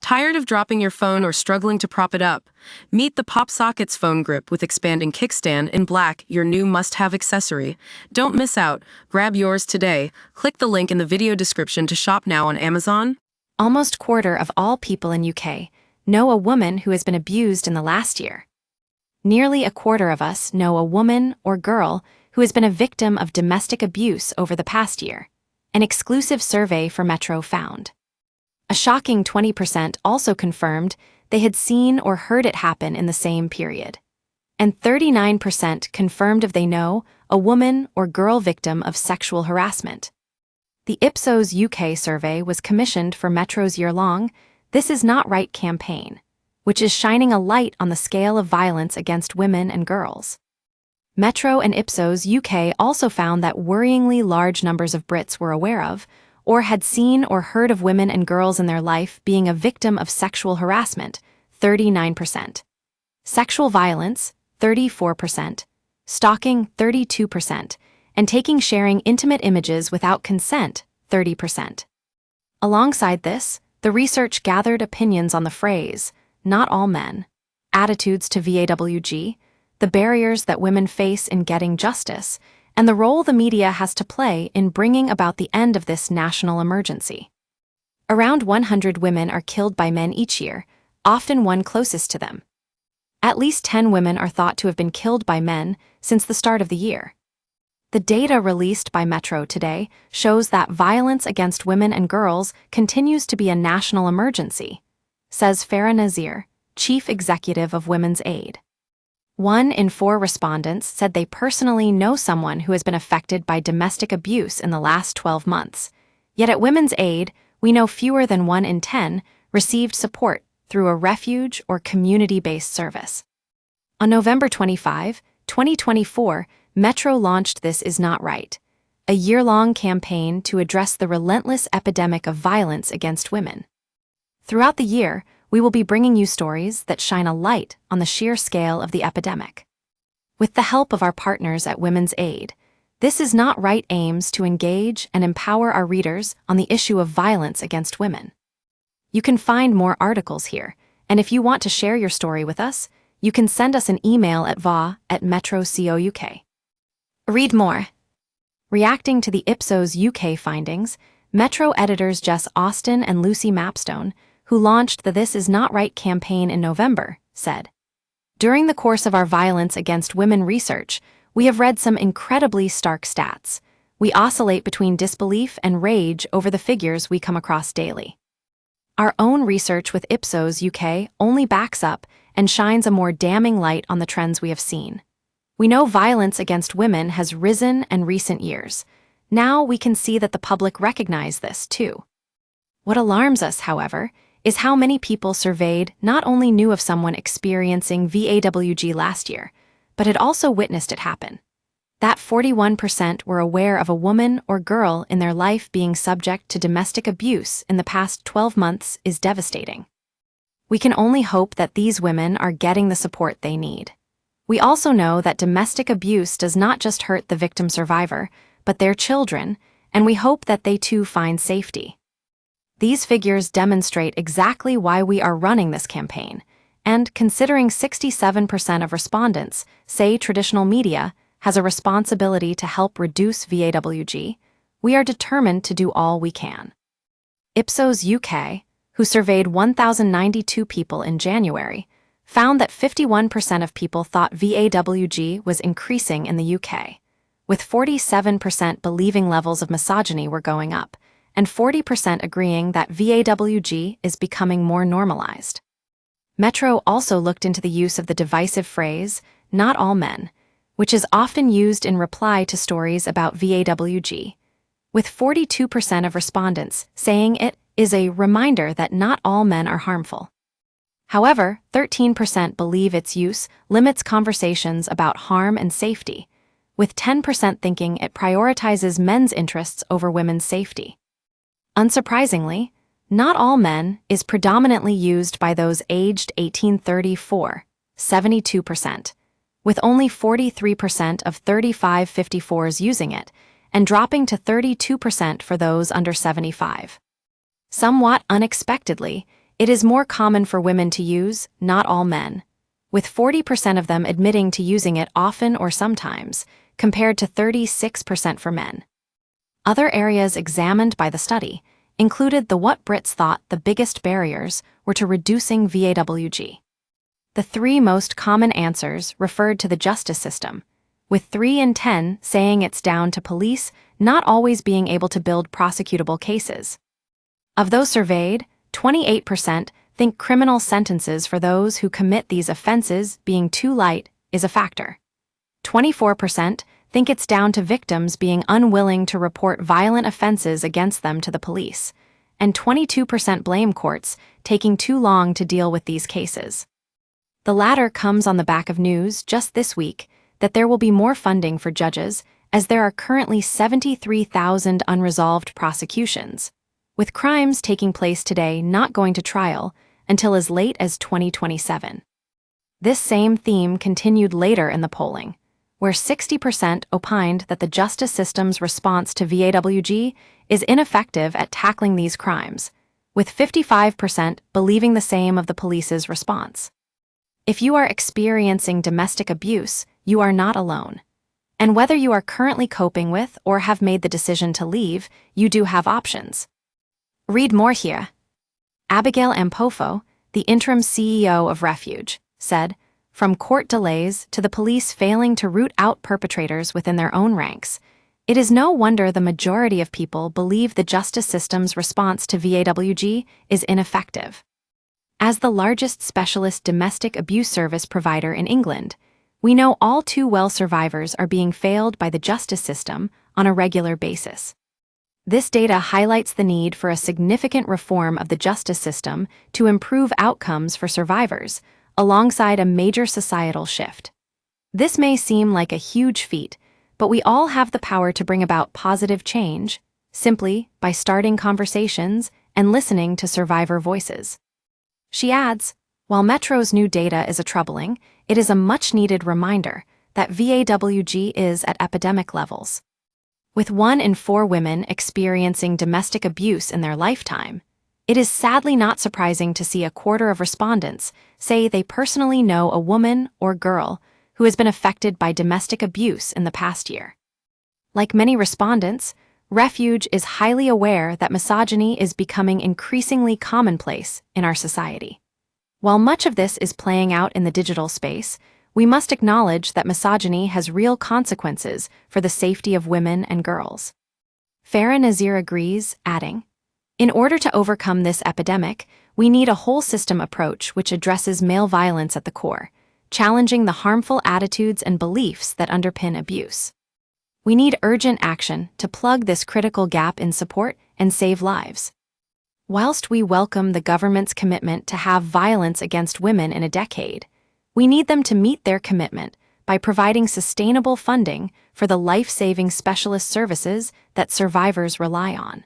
Tired of dropping your phone or struggling to prop it up? Meet the PopSockets phone grip with expanding kickstand in black, your new must-have accessory. Don't miss out. Grab yours today. Click the link in the video description to shop now on Amazon. Almost quarter of all people in UK know a woman who has been abused in the last year. Nearly a quarter of us know a woman or girl who has been a victim of domestic abuse over the past year, an exclusive survey for Metro found. A shocking 20% also confirmed they had seen or heard it happen in the same period. And 39% confirmed if they know a woman or girl victim of sexual harassment. The Ipsos UK survey was commissioned for Metro's year-long This Is Not Right campaign, which is shining a light on the scale of violence against women and girls. Metro and Ipsos UK also found that worryingly large numbers of Brits were aware of, or had seen or heard of women and girls in their life being a victim of sexual harassment, 39%. Sexual violence, 34%. Stalking, 32%. And sharing intimate images without consent, 30%. Alongside this, the research gathered opinions on the phrase, "not all men," attitudes to VAWG, the barriers that women face in getting justice, and the role the media has to play in bringing about the end of this national emergency. Around 100 women are killed by men each year, often one closest to them. At least 10 women are thought to have been killed by men since the start of the year. The data released by Metro today shows that violence against women and girls continues to be a national emergency, says Farah Nazir, Chief Executive of Women's Aid. 1 in 4 respondents said they personally know someone who has been affected by domestic abuse in the last 12 months. Yet at Women's Aid, we know fewer than 1 in 10 received support through a refuge or community-based service. On November 25, 2024, Metro launched This Is Not Right, a year-long campaign to address the relentless epidemic of violence against women. Throughout the year, we will be bringing you stories that shine a light on the sheer scale of the epidemic. With the help of our partners at Women's Aid, This Is Not Right aims to engage and empower our readers on the issue of violence against women. You can find more articles here, and if you want to share your story with us, you can send us an email at va@metro.co.uk. Read more. Reacting to the Ipsos UK findings, Metro editors Jess Austen and Lucy Mapstone, who launched the This Is Not Right campaign in November, said, "During the course of our violence against women research, we have read some incredibly stark stats. We oscillate between disbelief and rage over the figures we come across daily. Our own research with Ipsos UK only backs up and shines a more damning light on the trends we have seen. We know violence against women has risen in recent years. Now we can see that the public recognize this too. What alarms us, however, is how many people surveyed not only knew of someone experiencing VAWG last year, but had also witnessed it happen. That 41% were aware of a woman or girl in their life being subject to domestic abuse in the past 12 months is devastating. We can only hope that these women are getting the support they need. We also know that domestic abuse does not just hurt the victim survivor, but their children, and we hope that they too find safety. These figures demonstrate exactly why we are running this campaign, and considering 67% of respondents say traditional media has a responsibility to help reduce VAWG, we are determined to do all we can. Ipsos UK, who surveyed 1,092 people in January, found that 51% of people thought VAWG was increasing in the UK, with 47% believing levels of misogyny were going up, and 40% agreeing that VAWG is becoming more normalized. Metro also looked into the use of the divisive phrase, "not all men," which is often used in reply to stories about VAWG, with 42% of respondents saying it is a reminder that not all men are harmful. However, 13% believe its use limits conversations about harm and safety, with 10% thinking it prioritizes men's interests over women's safety. Unsurprisingly, not all men is predominantly used by those aged 18-34, 72%, with only 43% of 35-54s using it, and dropping to 32% for those under 75. Somewhat unexpectedly, It is more common for women to use, not all men, with 40% of them admitting to using it often or sometimes, compared to 36% for men. Other areas examined by the study included what Brits thought the biggest barriers were to reducing VAWG. The three most common answers referred to the justice system, with 3 in 10 saying it's down to police not always being able to build prosecutable cases. Of those surveyed, 28% think criminal sentences for those who commit these offenses being too light is a factor. 24% think it's down to victims being unwilling to report violent offenses against them to the police, and 22% blame courts taking too long to deal with these cases. The latter comes on the back of news just this week that there will be more funding for judges, as there are currently 73,000 unresolved prosecutions, with crimes taking place today not going to trial until as late as 2027. This same theme continued later in the polling, where 60% opined that the justice system's response to VAWG is ineffective at tackling these crimes, with 55% believing the same of the police's response. If you are experiencing domestic abuse, you are not alone. And whether you are currently coping with or have made the decision to leave, you do have options. Read more here. Abigail Ampofo, the interim CEO of Refuge, said, "From court delays to the police failing to root out perpetrators within their own ranks, it is no wonder the majority of people believe the justice system's response to VAWG is ineffective." As the largest specialist domestic abuse service provider in England, we know all too well survivors are being failed by the justice system on a regular basis. This data highlights the need for a significant reform of the justice system to improve outcomes for survivors, alongside a major societal shift. This may seem like a huge feat, but we all have the power to bring about positive change, simply by starting conversations and listening to survivor voices. She adds, while Metro's new data is troubling, it is a much-needed reminder that VAWG is at epidemic levels. With 1 in 4 women experiencing domestic abuse in their lifetime, it is sadly not surprising to see a quarter of respondents say they personally know a woman or girl who has been affected by domestic abuse in the past year. Like many respondents, Refuge is highly aware that misogyny is becoming increasingly commonplace in our society. While much of this is playing out in the digital space, we must acknowledge that misogyny has real consequences for the safety of women and girls. Farah Nazir agrees, adding, "In order to overcome this epidemic, we need a whole-system approach which addresses male violence at the core, challenging the harmful attitudes and beliefs that underpin abuse. We need urgent action to plug this critical gap in support and save lives." Whilst we welcome the government's commitment to have violence against women in a decade, we need them to meet their commitment by providing sustainable funding for the life-saving specialist services that survivors rely on.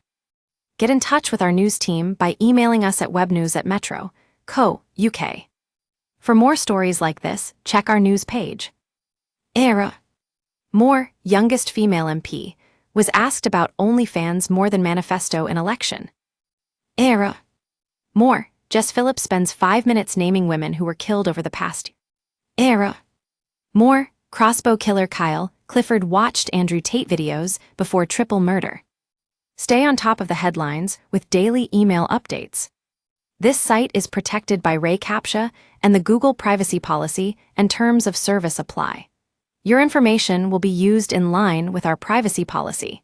Get in touch with our news team by emailing us at webnews@metro.co.uk. For more stories like this, check our news page. Era Moore, youngest female MP, was asked about OnlyFans more than manifesto in election. Era Moore, Jess Phillips spends 5 minutes naming women who were killed over the past year. Era Moore, crossbow killer Kyle Clifford watched Andrew Tate videos before triple murder. Stay on top of the headlines with daily email updates. This site is protected by Ray CAPTCHA and the Google privacy policy and terms of service apply. Your information will be used in line with our privacy policy.